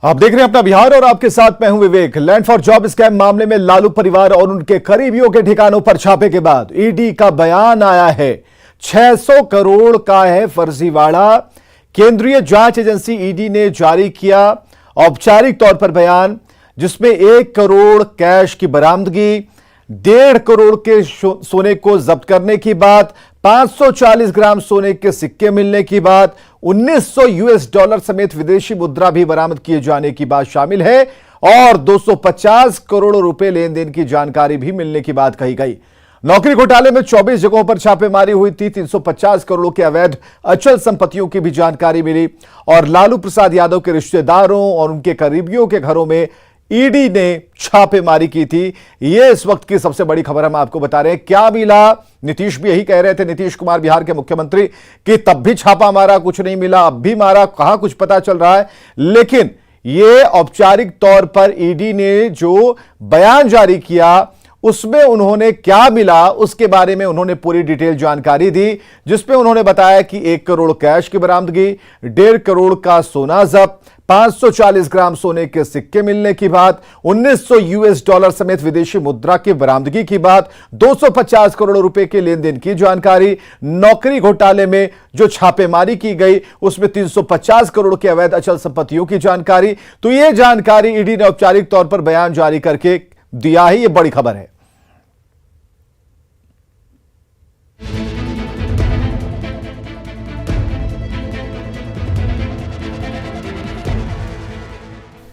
आप देख रहे हैं अपना बिहार और आपके साथ मैं हूं विवेक। लैंड फॉर जॉब स्कैम मामले में लालू परिवार और उनके करीबियों के ठिकानों पर छापे के बाद ईडी का बयान आया है। 600 करोड़ का है फर्जीवाड़ा। केंद्रीय जांच एजेंसी ईडी ने जारी किया औपचारिक तौर पर बयान, जिसमें 1 करोड़ कैश की बरामदगी, 1.5 करोड़ के सोने को जब्त करने की बात, 540 ग्राम सोने के सिक्के मिलने की बात, 1900 यूएस डॉलर समेत विदेशी मुद्रा भी बरामद किए जाने की बात शामिल है और 250 करोड़ रुपए लेन देन की जानकारी भी मिलने की बात कही गई। नौकरी घोटाले में 24 जगहों पर छापेमारी हुई थी। 350 करोड़ के अवैध अचल संपत्तियों की भी जानकारी मिली और लालू प्रसाद यादव के रिश्तेदारों और उनके करीबियों के घरों में ईडी ने छापेमारी की थी। यह इस वक्त की सबसे बड़ी खबर हम आपको बता रहे हैं। क्या मिला? नीतीश भी यही कह रहे थे, नीतीश कुमार बिहार के मुख्यमंत्री, कि तब भी छापा मारा कुछ नहीं मिला, अब भी मारा कहां कुछ पता चल रहा है। लेकिन यह औपचारिक तौर पर ईडी ने जो बयान जारी किया उसमें उन्होंने क्या मिला उसके बारे में उन्होंने पूरी डिटेल जानकारी दी, जिसमें उन्होंने बताया कि 1 करोड़ कैश की बरामदगी, 1.5 करोड़ का सोना जब्त, 540 ग्राम सोने के सिक्के मिलने की बात, 1900 यूएस डॉलर समेत विदेशी मुद्रा की बरामदगी की बात, 250 करोड़ रुपए के लेन देन की जानकारी। नौकरी घोटाले में जो छापेमारी की गई उसमें 350 करोड़ के अवैध अचल संपत्तियों की जानकारी। तो यह जानकारी ईडी ने औपचारिक तौर पर बयान जारी करके दिया है। यह बड़ी खबर है।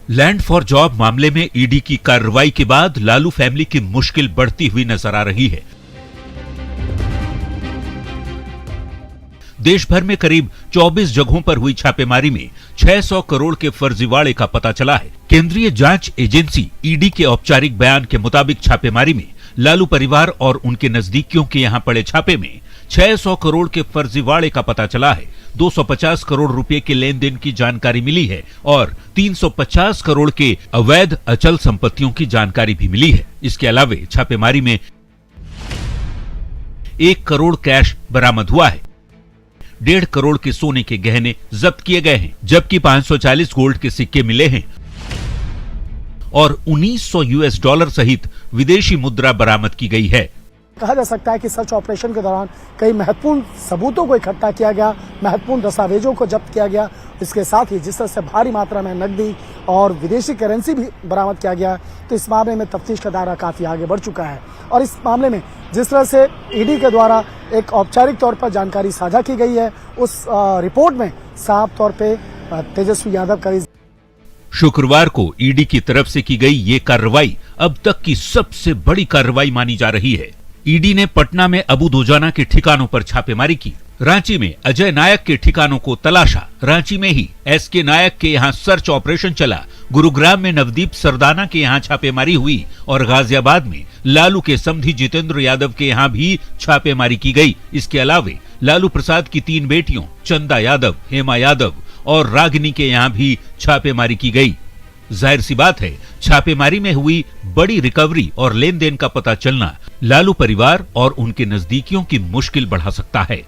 लैंड फॉर जॉब मामले में ईडी की कार्रवाई के बाद लालू फैमिली की मुश्किल बढ़ती हुई नजर आ रही है। देश भर में करीब 24 जगहों पर हुई छापेमारी में 600 करोड़ के फर्जीवाड़े का पता चला है। केंद्रीय जांच एजेंसी ईडी के औपचारिक बयान के मुताबिक छापेमारी में लालू परिवार और उनके नजदीकियों के यहां पड़े छापे में 600 करोड़ के फर्जीवाड़े का पता चला है। 250 करोड़ रुपए के लेन देन की जानकारी मिली है और 350 करोड़ के अवैध अचल संपत्तियों की जानकारी भी मिली है। इसके अलावा छापेमारी में 1 करोड़ कैश बरामद हुआ है, 1.5 करोड़ के सोने के गहने जब्त किए गए हैं, जबकि 540 गोल्ड के सिक्के मिले हैं और 1900 यूएस डॉलर सहित विदेशी मुद्रा बरामद की गई है। कहा जा सकता है कि सर्च ऑपरेशन के दौरान कई महत्वपूर्ण सबूतों को इकट्ठा किया गया, महत्वपूर्ण दस्तावेजों को जब्त किया गया। इसके साथ ही जिस तरह से भारी मात्रा में नकदी और विदेशी करेंसी भी बरामद किया गया, तो इस मामले में तफ्तीश का दायरा काफी आगे बढ़ चुका है। और इस मामले में जिस तरह से ईडी के द्वारा एक औपचारिक तौर पर जानकारी साझा की गई है, उस रिपोर्ट में साफ तौर पर तेजस्वी यादव का शुक्रवार को ईडी की तरफ से की गई ये कार्रवाई अब तक की सबसे बड़ी कार्रवाई मानी जा रही है। ईडी ने पटना में अबू दुजाना के ठिकानों पर छापेमारी की, रांची में अजय नायक के ठिकानों को तलाशा, रांची में ही एसके नायक के यहाँ सर्च ऑपरेशन चला, गुरुग्राम में नवदीप सरदाना के यहाँ छापेमारी हुई और गाजियाबाद में लालू के समधी जितेंद्र यादव के यहाँ भी छापेमारी की गई। इसके अलावा लालू प्रसाद की 3 बेटियों चंदा यादव, हेमा यादव और रागिनी के यहाँ भी छापेमारी की गई। जाहिर सी बात है, छापेमारी में हुई बड़ी रिकवरी और लेन देन का पता चलना लालू परिवार और उनके नजदीकियों की मुश्किल बढ़ा सकता है।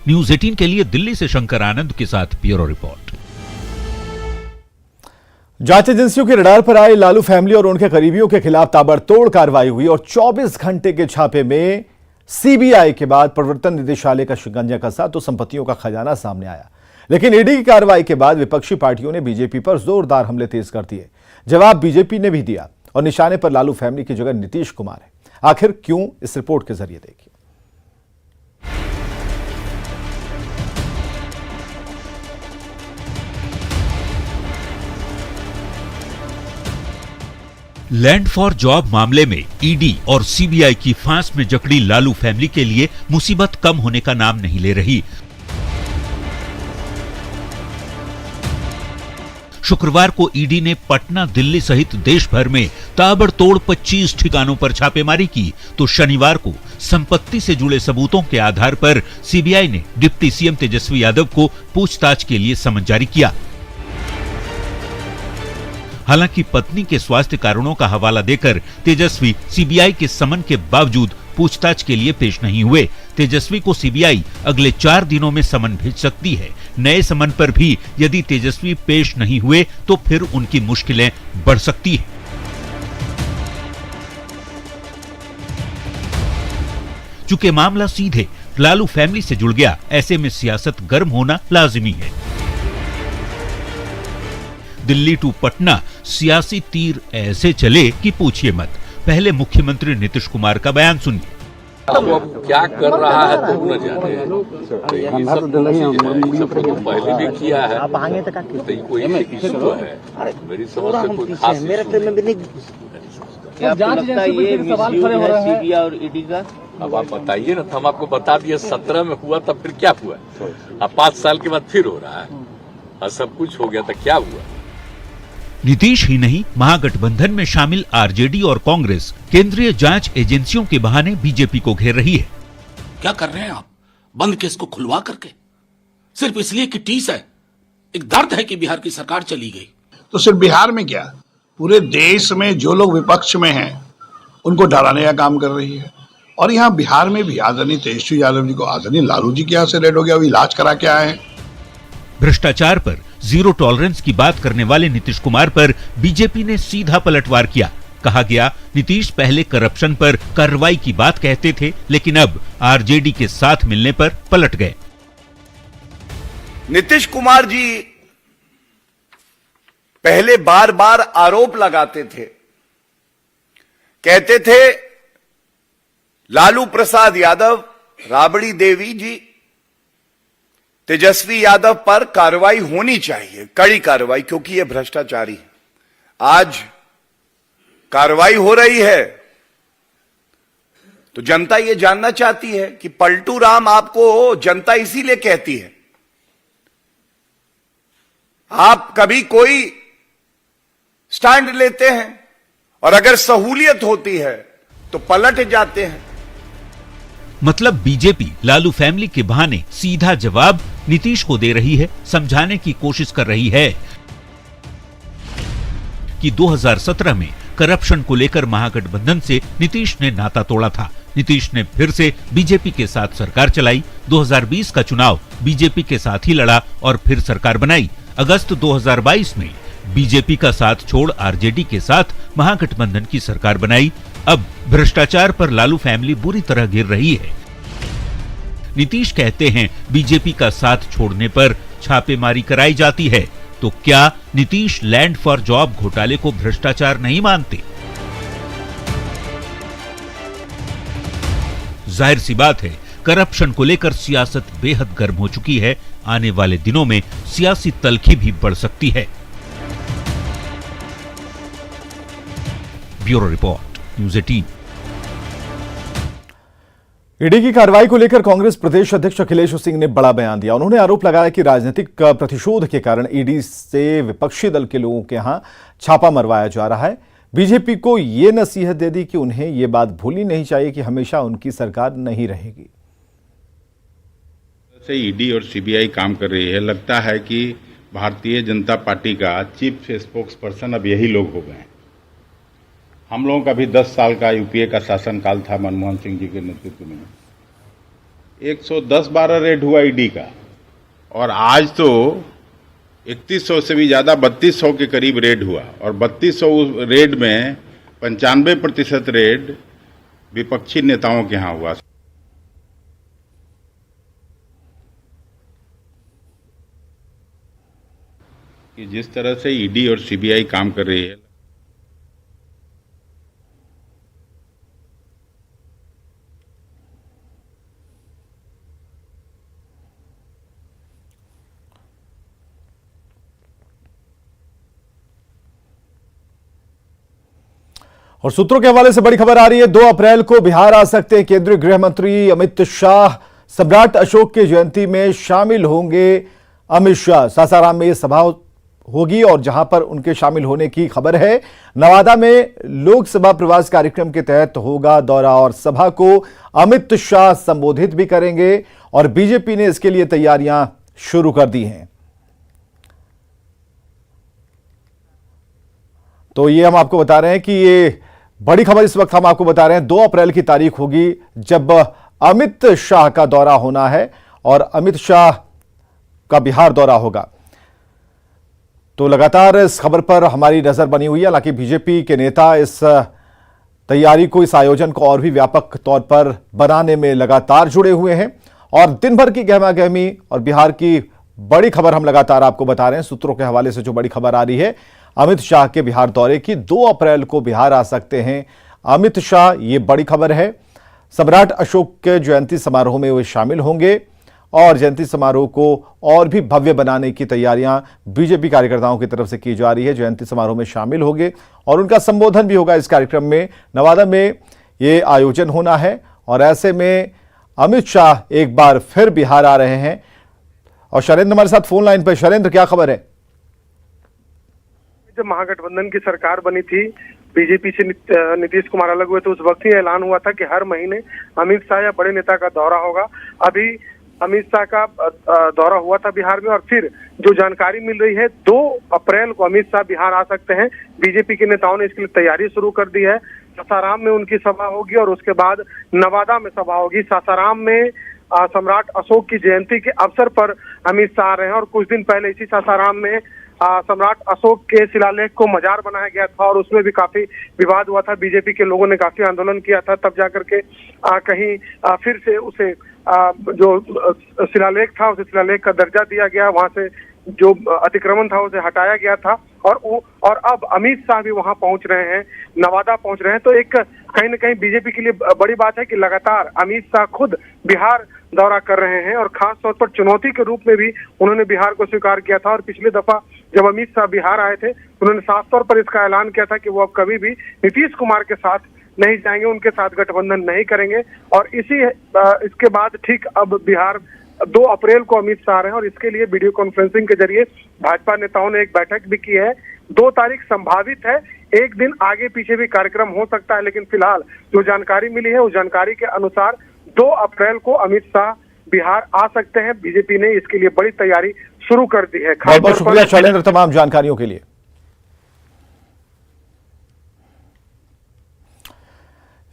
न्यूज़ 18 के लिए दिल्ली से शंकर आनंद के साथ ब्यूरो रिपोर्ट। जांच एजेंसियों के रडार पर आए लालू फैमिली और उनके करीबियों के खिलाफ ताबड़तोड़ कार्रवाई हुई और 24 घंटे के छापे में सीबीआई के बाद प्रवर्तन निदेशालय का शिकंजा कसा तो संपत्तियों का खजाना सामने आया। लेकिन ईडी की कार्रवाई के बाद विपक्षी पार्टियों ने बीजेपी पर जोरदार हमले तेज कर दिए। जवाब बीजेपी ने भी दिया और निशाने पर लालू फैमिली की जगह नीतीश कुमार है। आखिर क्यों? इस रिपोर्ट के जरिए देखिए। लैंड फॉर जॉब मामले में ईडी और सीबीआई की फांस में जकड़ी लालू फैमिली के लिए मुसीबत कम होने का नाम नहीं ले रही। शुक्रवार को ईडी ने पटना, दिल्ली सहित देश भर में ताबड़तोड़ 25 ठिकानों पर छापेमारी की, तो शनिवार को संपत्ति से जुड़े सबूतों के आधार पर सीबीआई ने डिप्टी सीएम तेजस्वी यादव को पूछताछ के लिए समन जारी किया। हालांकि पत्नी के स्वास्थ्य कारणों का हवाला देकर तेजस्वी सीबीआई के समन के बावजूद पूछताछ के लिए पेश नहीं हुए। तेजस्वी को सीबीआई अगले 4 दिनों में समन भेज सकती है। नए समन पर भी यदि तेजस्वी पेश नहीं हुए तो फिर उनकी मुश्किलें बढ़ सकती है। चूंकि मामला सीधे लालू फैमिली से जुड़ गया, ऐसे में सियासत गर्म होना लाजिमी है। दिल्ली टू पटना सियासी तीर ऐसे चले कि पूछिए मत। पहले मुख्यमंत्री नीतीश कुमार का बयान सुनिए। वो अब क्या कर रहा है तुम न जाने, ये सब तो पहले भी किया है, तो ये कोई इश्यू तो है, मेरी समझ से कोई खास सवाल खड़े हो रहे हैं सीबीआई और ईडी का। अब आप बताइए ना, तो हम आपको बता दिए 17 में हुआ, तब फिर क्या हुआ, अब 5 साल के बाद फिर हो रहा है, और सब कुछ हो गया तो क्या हुआ। नीतीश ही नहीं, महागठबंधन में शामिल आरजेडी और कांग्रेस केंद्रीय जांच एजेंसियों के बहाने बीजेपी को घेर रही है। क्या कर रहे हैं आप, बंद केस को खुलवा करके, सिर्फ इसलिए कि टीस है, एक दर्द है कि बिहार की सरकार चली गई। तो सिर्फ बिहार में क्या, पूरे देश में जो लोग विपक्ष में हैं उनको डराने का काम कर रही है। और यहाँ बिहार में भी आदरणीय तेजस्वी यादव जी को आदरणीय लालू जी के यहाँ से रेड हो गया, वो इलाज करा के आए हैं। भ्रष्टाचार पर जीरो टॉलरेंस की बात करने वाले नीतीश कुमार पर बीजेपी ने सीधा पलटवार किया। कहा गया, नीतीश पहले करप्शन पर कार्रवाई की बात कहते थे, लेकिन अब आरजेडी के साथ मिलने पर पलट गए। नीतीश कुमार जी पहले बार बार आरोप लगाते थे, कहते थे लालू प्रसाद यादव, राबड़ी देवी जी, तेजस्वी यादव पर कार्रवाई होनी चाहिए, कड़ी कार्रवाई, क्योंकि यह भ्रष्टाचारी है। आज कार्रवाई हो रही है तो जनता यह जानना चाहती है कि पलटू राम आपको जनता इसीलिए कहती है। आप कभी कोई स्टैंड लेते हैं और अगर सहूलियत होती है तो पलट जाते हैं। मतलब बीजेपी लालू फैमिली के बहाने सीधा जवाब नीतीश को दे रही है, समझाने की कोशिश कर रही है कि 2017 में करप्शन को लेकर महागठबंधन से नीतीश ने नाता तोड़ा था। नीतीश ने फिर से बीजेपी के साथ सरकार चलाई। 2020 का चुनाव बीजेपी के साथ ही लड़ा और फिर सरकार बनाई। अगस्त 2022 में बीजेपी का साथ छोड़ आरजेडी के साथ महागठबंधन की सरकार बनाई। अब भ्रष्टाचार पर लालू फैमिली बुरी तरह गिर रही है। नीतीश कहते हैं बीजेपी का साथ छोड़ने पर छापेमारी कराई जाती है, तो क्या नीतीश लैंड फॉर जॉब घोटाले को भ्रष्टाचार नहीं मानते? जाहिर सी बात है, करप्शन को लेकर सियासत बेहद गर्म हो चुकी है। आने वाले दिनों में सियासी तल्खी भी बढ़ सकती है। Bureau report, news 18। ईडी की कार्रवाई को लेकर कांग्रेस प्रदेश अध्यक्ष अखिलेश सिंह ने बड़ा बयान दिया। उन्होंने आरोप लगाया कि राजनीतिक प्रतिशोध के कारण ईडी से विपक्षी दल के लोगों के यहां छापा मरवाया जा रहा है। बीजेपी को यह नसीहत दे दी कि उन्हें यह बात भूलनी नहीं चाहिए कि हमेशा उनकी सरकार नहीं रहेगी। ईडी और सीबीआई काम कर रही है, लगता है कि भारतीय जनता पार्टी का चीफ स्पोक्स पर्सन अब यही लोग हो गए। हम लोगों का भी 10 साल का यूपीए का शासनकाल था मनमोहन सिंह जी के नेतृत्व में। 110-12 रेड हुआ ईडी का, और आज तो 3100 से भी ज़्यादा 3200 के करीब रेड हुआ, और 3200 रेड में 95% रेड विपक्षी नेताओं के यहाँ हुआ। कि जिस तरह से ईडी और सीबीआई काम कर रही है, और सूत्रों के हवाले से बड़ी खबर आ रही है। 2 अप्रैल को बिहार आ सकते हैं केंद्रीय गृह मंत्री अमित शाह। सम्राट अशोक की जयंती में शामिल होंगे अमित शाह। सासाराम में यह सभा होगी और जहां पर उनके शामिल होने की खबर है। नवादा में लोकसभा प्रवास कार्यक्रम के तहत होगा दौरा और सभा को अमित शाह संबोधित भी करेंगे और बीजेपी ने इसके लिए तैयारियां शुरू कर दी हैं। तो ये हम आपको बता रहे हैं कि ये बड़ी खबर इस वक्त हम आपको बता रहे हैं 2 अप्रैल की तारीख होगी जब अमित शाह का दौरा होना है और अमित शाह का बिहार दौरा होगा। तो लगातार इस खबर पर हमारी नजर बनी हुई है। हालांकि बीजेपी के नेता इस तैयारी को, इस आयोजन को और भी व्यापक तौर पर बनाने में लगातार जुड़े हुए हैं और दिन भर की गहमा गहमी और बिहार की बड़ी खबर हम लगातार आपको बता रहे हैं। सूत्रों के हवाले से जो बड़ी खबर आ रही है अमित शाह के बिहार दौरे की, 2 अप्रैल को बिहार आ सकते हैं अमित शाह, ये बड़ी खबर है। सम्राट अशोक के जयंती समारोह में वे शामिल होंगे और जयंती समारोह को और भी भव्य बनाने की तैयारियां बीजेपी कार्यकर्ताओं की तरफ से की जा रही है। जयंती समारोह में शामिल होंगे और उनका संबोधन भी होगा इस कार्यक्रम में। नवादा में ये आयोजन होना है और ऐसे में अमित शाह एक बार फिर बिहार आ रहे हैं। और शैलेंद्र हमारे साथ फोन लाइन पर। शैलेंद्र, क्या खबर है? जब महागठबंधन की सरकार बनी थी, बीजेपी से नीतीश कुमार अलग हुए, तो उस वक्त ही ऐलान हुआ था कि हर महीने अमित शाह या बड़े नेता का दौरा होगा। अभी अमित शाह का दौरा हुआ था बिहार में और फिर जो जानकारी मिल रही है 2 अप्रैल को अमित शाह बिहार आ सकते हैं। बीजेपी के नेताओं ने इसके लिए तैयारी शुरू कर दी है। सासाराम में उनकी सभा होगी और उसके बाद नवादा में सभा होगी। सासाराम में सम्राट अशोक की जयंती के अवसर पर अमित शाह आ रहे हैं और कुछ दिन पहले इसी सासाराम में सम्राट अशोक के शिलालेख को मजार बनाया गया था और उसमें भी काफी विवाद हुआ था। बीजेपी के लोगों ने काफी आंदोलन किया था, तब जाकर के कहीं फिर से उसे जो शिलालेख था उसे शिलालेख का दर्जा दिया गया, वहां से जो अतिक्रमण था उसे हटाया गया था और अब अमित शाह भी वहां पहुंच रहे हैं, नवादा पहुंच रहे हैं। तो एक कहीं न कहीं बीजेपी के लिए बड़ी बात है कि लगातार अमित शाह खुद बिहार दौरा कर रहे हैं और खास तौर पर चुनौती के रूप में भी उन्होंने बिहार को स्वीकार किया था। और पिछली दफा जब अमित शाह बिहार आए थे उन्होंने साफ तौर पर इसका ऐलान किया था कि वो अब कभी भी नीतीश कुमार के साथ नहीं जाएंगे, उनके साथ गठबंधन नहीं करेंगे। और इसके बाद ठीक अब बिहार 2 अप्रैल को अमित शाह रहे हैं और इसके लिए वीडियो कॉन्फ्रेंसिंग के जरिए भाजपा नेताओं ने एक बैठक भी की है। 2 तारीख संभावित है, एक दिन आगे पीछे भी कार्यक्रम हो सकता है, लेकिन फिलहाल जो जानकारी मिली है उस जानकारी के अनुसार 2 अप्रैल को अमित शाह बिहार आ सकते हैं। बीजेपी ने इसके लिए बड़ी तैयारी शुरू कर दी है। बहुत बहुत शुक्रिया शैलेंद्र तमाम जानकारियों के लिए।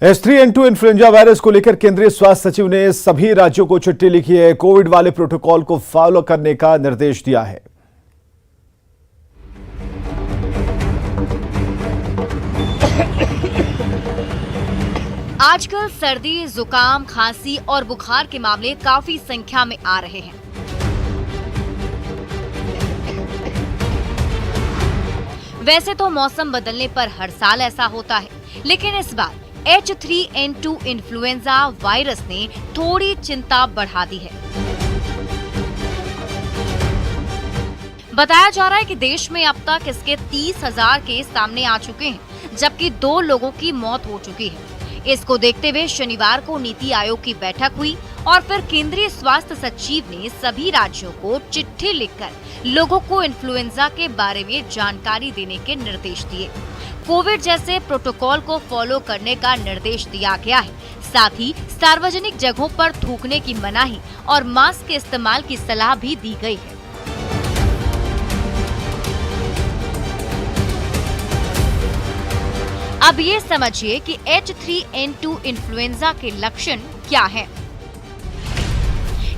H3N2 इन्फ्लुएंजा वायरस को लेकर केंद्रीय स्वास्थ्य सचिव ने सभी राज्यों को चिट्ठी लिखी है। कोविड वाले प्रोटोकॉल को फॉलो करने का निर्देश दिया है। आजकल सर्दी, जुकाम, खांसी और बुखार के मामले काफी संख्या में आ रहे हैं। वैसे तो मौसम बदलने पर हर साल ऐसा होता है, लेकिन इस बार H3N2 इन्फ्लुएंजा वायरस ने थोड़ी चिंता बढ़ा दी है। बताया जा रहा है कि देश में अब तक इसके 30,000 केस सामने आ चुके हैं, जबकि 2 लोगों की मौत हो चुकी है। इसको देखते हुए शनिवार को नीति आयोग की बैठक हुई और फिर केंद्रीय स्वास्थ्य सचिव ने सभी राज्यों को चिट्ठी लिखकर लोगों को इन्फ्लुएंजा के बारे में जानकारी देने के निर्देश दिए। कोविड जैसे प्रोटोकॉल को फॉलो करने का निर्देश दिया गया है। साथ ही सार्वजनिक जगहों पर थूकने की मनाही और मास्क के इस्तेमाल की सलाह भी दी गई है। अब ये समझिए कि H3N2 इन्फ्लुएंजा के लक्षण क्या हैं।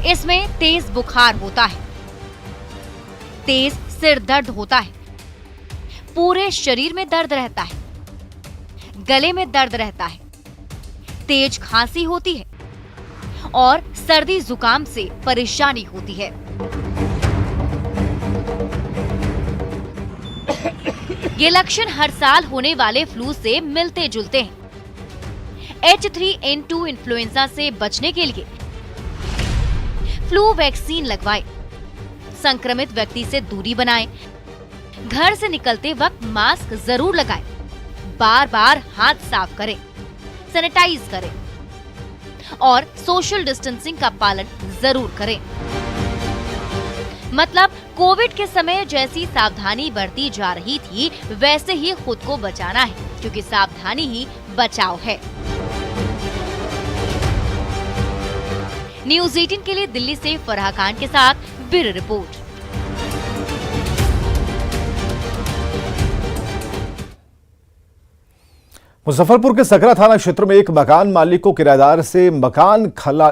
इसमें तेज बुखार होता है, तेज सिर दर्द होता है, पूरे शरीर में दर्द रहता है, गले में दर्द रहता है, तेज खांसी होती है और सर्दी जुकाम से परेशानी होती है। ये लक्षण हर साल होने वाले फ्लू से मिलते जुलते हैं। H3N2 इन्फ्लुएंजा से बचने के लिए फ्लू वैक्सीन लगवाएं, संक्रमित व्यक्ति से दूरी बनाएं, घर से निकलते वक्त मास्क जरूर लगाएं, बार बार हाथ साफ करें, सैनिटाइज करें और सोशल डिस्टेंसिंग का पालन जरूर करें। मतलब कोविड के समय जैसी सावधानी बरती जा रही थी वैसे ही खुद को बचाना है, क्योंकि सावधानी ही बचाव है। न्यूज़ 18 के लिए दिल्ली से फराह खान के साथ ब्यूरो रिपोर्ट। मुजफ्फरपुर के सकरा थाना क्षेत्र में एक मकान मालिक को किराएदार से मकान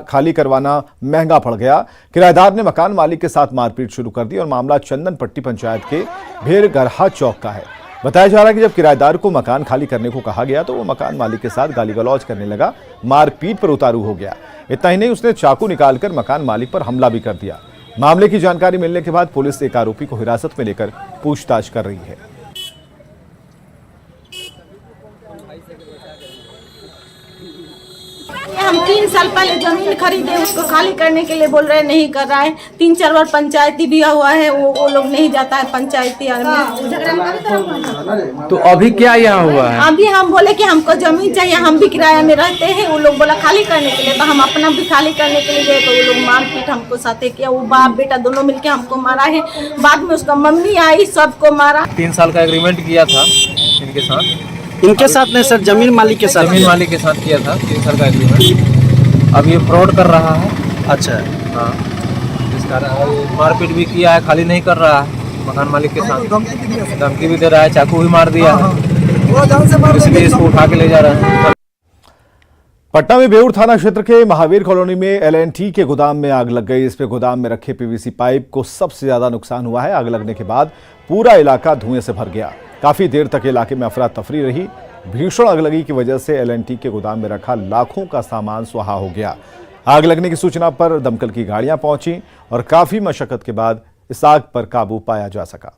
खाली करवाना महंगा पड़ गया। किराएदार ने मकान मालिक के साथ मारपीट शुरू कर दी और मामला चंदन पट्टी पंचायत के भेरगरहा चौक का है। बताया जा रहा है कि जब किराएदार को मकान खाली करने को कहा गया तो वो मकान मालिक के साथ गाली गलौज करने लगा, मारपीट पर उतारू हो गया। इतना ही नहीं, उसने चाकू निकालकर मकान मालिक पर हमला भी कर दिया। मामले की जानकारी मिलने के बाद पुलिस एक आरोपी को हिरासत में लेकर पूछताछ कर रही है। हम 3 साल पहले जमीन खरीदे, उसको खाली करने के लिए बोल रहे हैं, नहीं कर रहा है। 3-4 बार पंचायती भी हुआ है, वो लोग नहीं जाता है पंचायती आदमी। तो अभी क्या यहाँ हुआ है? अभी हम बोले कि हमको जमीन चाहिए, हम भी किराया में रहते हैं। वो लोग बोला खाली करने के लिए, तो हम अपना भी खाली करने के लिए गए तो वो लोग मारपीट हमको साथे किया। वो बाप बेटा दोनों मिलके हमको मारा है। बाद में उसका मम्मी आई, सबको मारा। 3 साल का एग्रीमेंट किया था इनके साथ नहीं सर, जमीन मालिक के साथ किया था 3 साल का एग्रीमेंट। अब ये फ्रॉड कर रहा है। अच्छा, हाँ, इस कारण मारपीट भी किया है, खाली नहीं कर रहा है। मकान मालिक के साथ धमकी भी दे रहा है, चाकू भी मार दिया है, इसलिए इसको उठा के ले जा रहे हैं। पटना में बेउर थाना क्षेत्र के महावीर कॉलोनी में LNT के गोदाम में आग लग गई। इसमें गोदाम में रखे PVC पाइप को सबसे ज्यादा नुकसान हुआ है। आग लगने के बाद पूरा इलाका धुएं से भर गया। काफी देर तक इलाके में अफरा तफरी रही। भीषण अगलगी की वजह से LNT के गोदाम में रखा लाखों का सामान सुहा हो गया। आग लगने की सूचना पर दमकल की गाड़ियां पहुंची और काफी मशक्कत के बाद इस आग पर काबू पाया जा सका।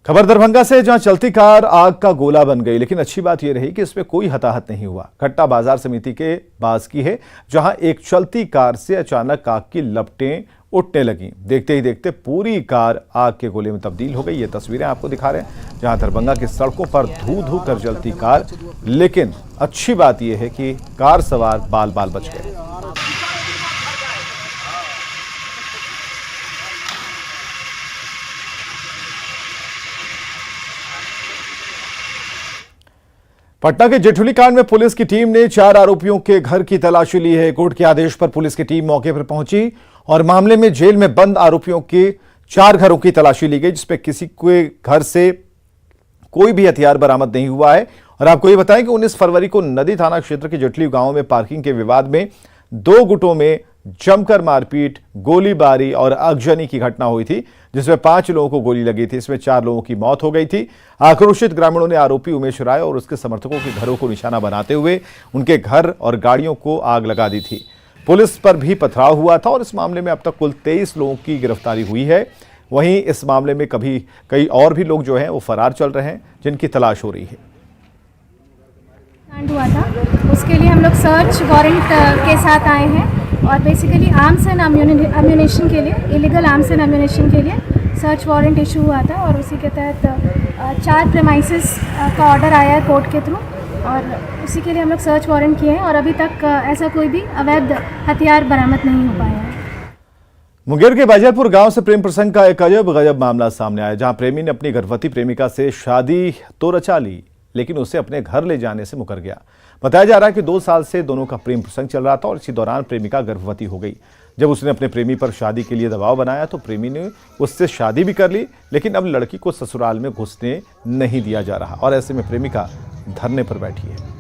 खबर दरभंगा से, जहां चलती कार आग का गोला बन गई, लेकिन अच्छी बात यह रही कि इसमें कोई हताहत नहीं हुआ। घटना बाजार समिति के पास की है, जहां एक चलती कार से अचानक आग की लपटें उठने लगी। देखते ही देखते पूरी कार आग के गोले में तब्दील हो गई। ये तस्वीरें आपको दिखा रहे हैं, जहां दरभंगा की सड़कों पर धू धू कर जलती कार, लेकिन अच्छी बात यह है कि कार सवार बाल बाल बच गए। पटना के जेठुली कांड में पुलिस की टीम ने 4 आरोपियों के घर की तलाशी ली है। कोर्ट के आदेश पर पुलिस की टीम मौके पर पहुंची और मामले में जेल में बंद आरोपियों के 4 घरों की तलाशी ली गई, जिसपे किसी के घर से कोई भी हथियार बरामद नहीं हुआ है। और आपको ये बताएं कि 19 फरवरी को नदी थाना क्षेत्र के जेठली गांव में पार्किंग के विवाद में 2 गुटों में जमकर मारपीट, गोलीबारी और आगजनी की घटना हुई थी, जिसमें 5 लोगों को गोली लगी थी। इसमें 4 लोगों की मौत हो गई थी। आक्रोशित ग्रामीणों ने आरोपी उमेश राय और उसके समर्थकों के घरों को निशाना बनाते हुए उनके घर और गाड़ियों को आग लगा दी थी। पुलिस पर भी पथराव हुआ था और इस मामले में अब तक कुल 23 लोगों की गिरफ्तारी हुई है। वहीं इस मामले में कई और भी लोग जो हैं वो फरार चल रहे हैं, जिनकी तलाश हो रही है। कांड हुआ था, उसके लिए हम लोग सर्च वारंट के साथ आए हैं और बेसिकली आर्म्स एंड अम्यूनेशन के लिए, इलीगल आर्म्स एंड अम्यूनेशन के लिए सर्च वारंट इशू हुआ था और उसी के तहत 4 प्रेमाइसेस का ऑर्डर आया है कोर्ट के थ्रू और उसी के लिए हम लोग सर्च वारंट किए हैं और अभी तक ऐसा कोई भी अवैध हथियार बरामद नहीं हो पाया है। मुंगेर के बाजियापुर गांव से प्रेम प्रसंग का एक अजब गजब मामला सामने आया, जहां प्रेमी ने अपनी गर्भवती प्रेमिका से शादी तो रचा ली, लेकिन उसे अपने घर ले जाने से मुकर गया। बताया जा रहा है कि 2 साल से दोनों का प्रेम प्रसंग चल रहा था और इसी दौरान प्रेमिका गर्भवती हो गई। जब उसने अपने प्रेमी पर शादी के लिए दबाव बनाया तो प्रेमी ने उससे शादी भी कर ली, लेकिन अब लड़की को ससुराल में घुसने नहीं दिया जा रहा और ऐसे में प्रेमिका धरने पर बैठी है।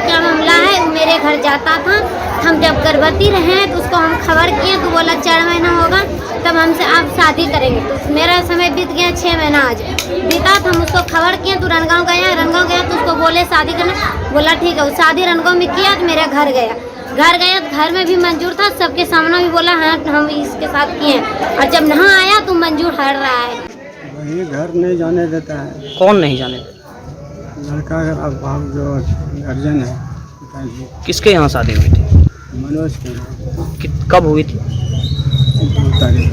का मामला है, वो मेरे घर जाता था। हम जब गर्भवती रहे तो उसको हम खबर किए तो बोला 4 महीना होगा तब हमसे आप शादी करेंगे। तो मेरा समय बीत गया, 6 महीना आज बीता। तो हम उसको खबर किए तो रनगांव गया तो उसको बोले शादी करना, बोला ठीक है। वो शादी रनगांव में किया तो मेरे घर गया तो घर में भी मंजूर था, सबके सामने भी बोला हाँ हम इसके साथ किए। और जब यहाँ आया तो मंजूर हट रहा है। ये घर नहीं जाने देता है। कौन नहीं जाने देता? लड़का का जो अर्जन है। किसके यहाँ शादी हुई थी? मनोज के। कब हुई थी? 2 तारीख।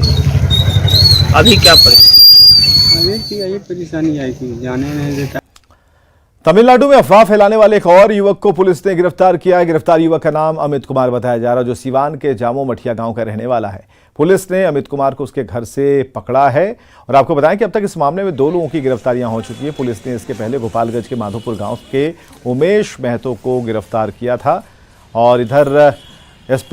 अभी क्या परेशानी आई थी, जाने नहीं देता। तमिलनाडु में अफवाह फैलाने वाले एक और युवक को पुलिस ने गिरफ्तार किया है। गिरफ्तार युवक का नाम अमित कुमार बताया जा रहा है, जो सीवान के जामो मठिया गांव का रहने वाला है। पुलिस ने अमित कुमार को उसके घर से पकड़ा है और आपको बताएं कि अब तक इस मामले में 2 लोगों की गिरफ्तारियां हो चुकी है। पुलिस ने इसके पहले गोपालगंज के माधोपुर गांव के उमेश महतो को गिरफ्तार किया था और इधर SP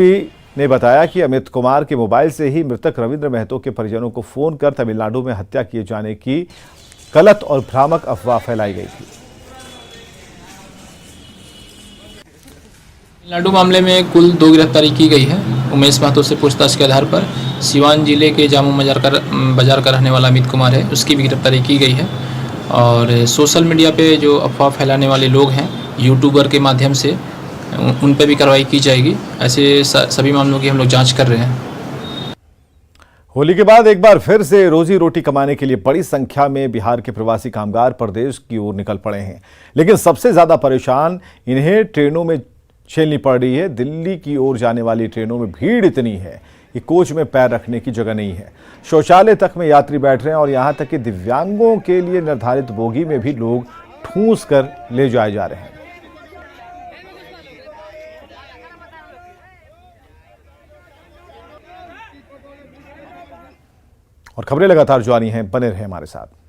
ने बताया कि अमित कुमार के मोबाइल से ही मृतक रविंद्र महतो के परिजनों को फोन कर तमिलनाडु में हत्या किए जाने की गलत और भ्रामक अफवाह फैलाई गई थी। तमिलनाडु मामले में कुल 2 गिरफ्तारी की गई है। उमेश महतो से पूछताछ के आधार पर सिवान जिले के जामू बाजार का रहने वाला अमित कुमार है, उसकी भी गिरफ्तारी की गई है। और सोशल मीडिया पे जो अफवाह फैलाने वाले लोग हैं यूट्यूबर के माध्यम से, उन पे भी कार्रवाई की जाएगी। ऐसे सभी मामलों की हम लोग जांच कर रहे हैं। होली के बाद एक बार फिर से रोजी रोटी कमाने के लिए बड़ी संख्या में बिहार के प्रवासी कामगार प्रदेश की ओर निकल पड़े हैं, लेकिन सबसे ज्यादा परेशान इन्हें ट्रेनों में झेलनी पड़ रही है। दिल्ली की ओर जाने वाली ट्रेनों में भीड़ इतनी है कि कोच में पैर रखने की जगह नहीं है। शौचालय तक में यात्री बैठ रहे हैं और यहां तक कि दिव्यांगों के लिए निर्धारित बोगी में भी लोग ठूंस कर ले जाए जा रहे हैं। और खबरें लगातार जारी हैं, बने रहे हमारे साथ।